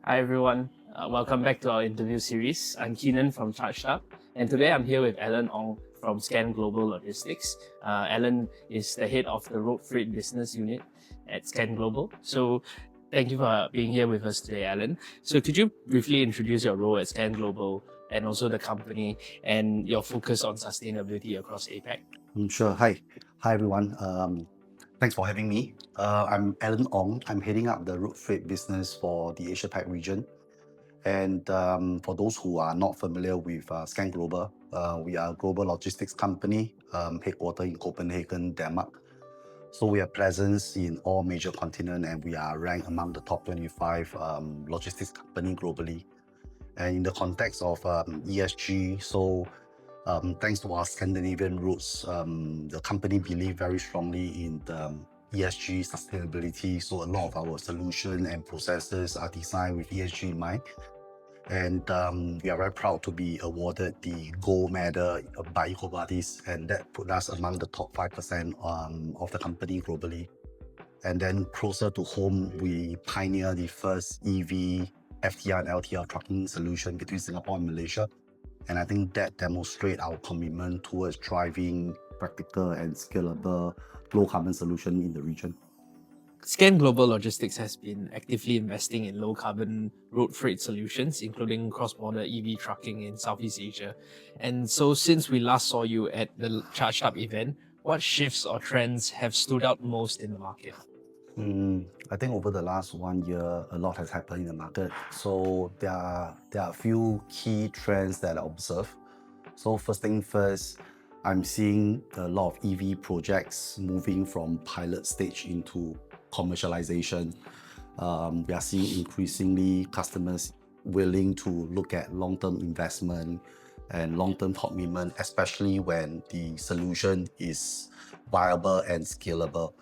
Hi everyone, welcome back to our interview series. I'm Keenan from Charged Up, and today I'm here with Alan Ong from Scan Global Logistics. Alan is the head of the road freight business unit at Scan Global. So thank you for being here with us today, Alan. So could you briefly introduce your role at Scan Global and also the company and your focus on sustainability across APAC? Sure. Hi everyone. Thanks for having me. I'm Alan Ong. I'm heading up the road freight business for the Asia Pac region. And for those who are not familiar with Scan Global, we are a global logistics company headquartered in Copenhagen, Denmark. So we have presence in all major continents, and we are ranked among the top 25 logistics company globally. And in the context of ESG, thanks to our Scandinavian roots, the company believe very strongly in the ESG sustainability. So a lot of our solution and processes are designed with ESG in mind. And we are very proud to be awarded the gold medal by EcoVadis, and that put us among the top 5% of the company globally. And then closer to home, we pioneered the first EV FTR and LTR trucking solution between Singapore and Malaysia. And I think that demonstrates our commitment towards driving practical and scalable low carbon solution in the region. Scan Global Logistics has been actively investing in low carbon road freight solutions, including cross border EV trucking in Southeast Asia. And so, since we last saw you at the Charged Up event, what shifts or trends have stood out most in the market? I think over the last 1 year, a lot has happened in the market. So there are a few key trends that I observe. So first thing first, I'm seeing a lot of EV projects moving from pilot stage into commercialization. We are seeing increasingly customers willing to look at long-term investment and long-term commitment, especially when the solution is viable and scalable.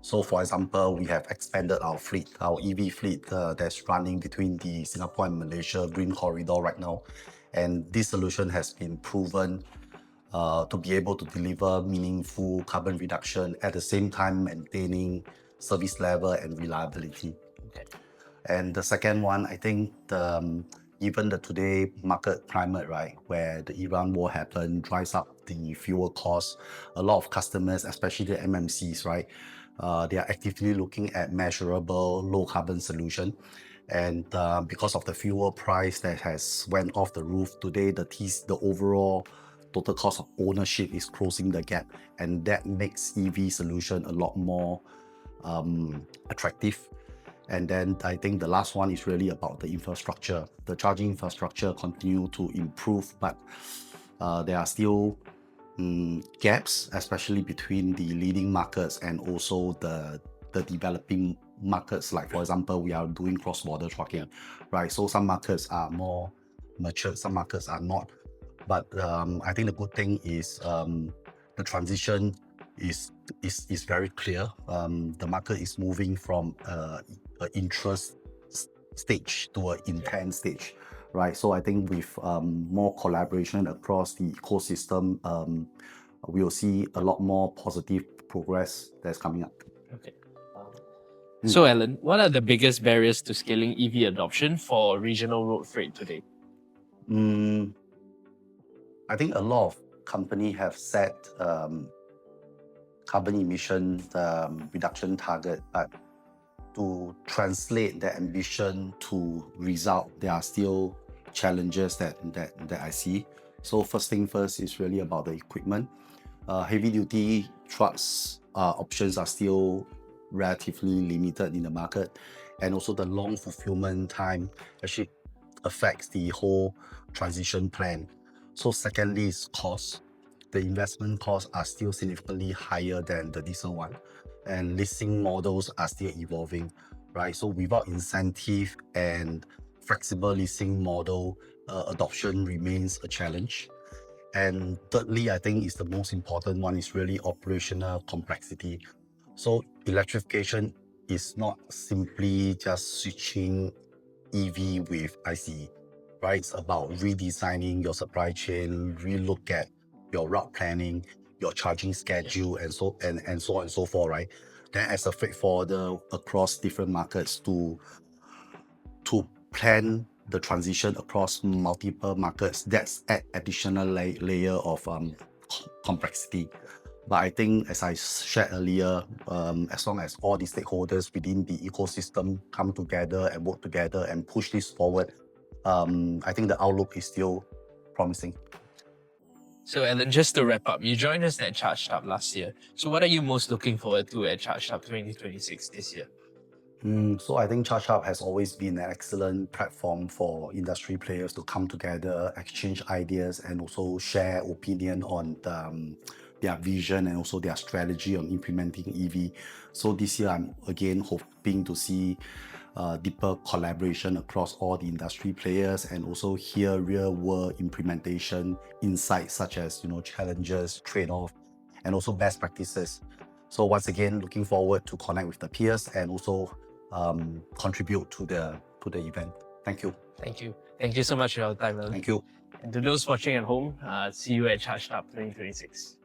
So for example, we have expanded our fleet, our EV fleet that's running between the Singapore and Malaysia Green Corridor right now. And this solution has been proven to be able to deliver meaningful carbon reduction at the same time maintaining service level and reliability. Okay. And the second one, I think given the today market climate, right, where the Iran war happened, drives up the fuel costs, a lot of customers, especially the MMCs, right, they are actively looking at measurable low carbon solution. And because of the fuel price that has went off the roof today, the overall total cost of ownership is closing the gap, and that makes EV solution a lot more attractive. And then I think the last one is really about the infrastructure. The charging infrastructure continue to improve, but there are still gaps, especially between the leading markets and also the developing markets. Like for example, we are doing cross-border trucking, right? So some markets are more mature, some markets are not. But I think the good thing is the transition is very clear. The market is moving from an interest stage to an intent stage, right? So I think with more collaboration across the ecosystem, we will see a lot more positive progress that's coming up. Okay. So, Alan, what are the biggest barriers to scaling EV adoption for regional road freight today? I think a lot of companies have set carbon emission reduction target, but to translate the ambition to result, there are still challenges that I see. So first thing first is really about the equipment. Heavy duty trucks options are still relatively limited in the market, and also the long fulfillment time actually affects the whole transition plan. So secondly is cost. The investment costs are still significantly higher than the diesel one, and leasing models are still evolving, right? So without incentive and flexible leasing model, adoption remains a challenge. And thirdly, I think is the most important one is really operational complexity. So electrification is not simply just switching EV with ICE, right? It's about redesigning your supply chain, relook at your route planning, your charging schedule, and so on and so forth, right? then as a freight forwarder across different markets to plan the transition across multiple markets, that's add additional layer of complexity. But I think, as I shared earlier, as long as all the stakeholders within the ecosystem come together and work together and push this forward, I think the outlook is still promising. So, Alan, just to wrap up, you joined us at Charged Up last year. So, what are you most looking forward to at Charged Up 2026 this year? So I think Charge Up has always been an excellent platform for industry players to come together, exchange ideas, and also share opinion on their vision and also their strategy on implementing EV. So this year, I'm again hoping to see deeper collaboration across all the industry players and also hear real-world implementation insights such as challenges, trade-off, and also best practices. So once again, looking forward to connect with the peers and also contribute to the event. Thank you. Thank you. Thank you so much for your time, Alan. Thank you. And to those watching at home, see you at Charged Up 2026.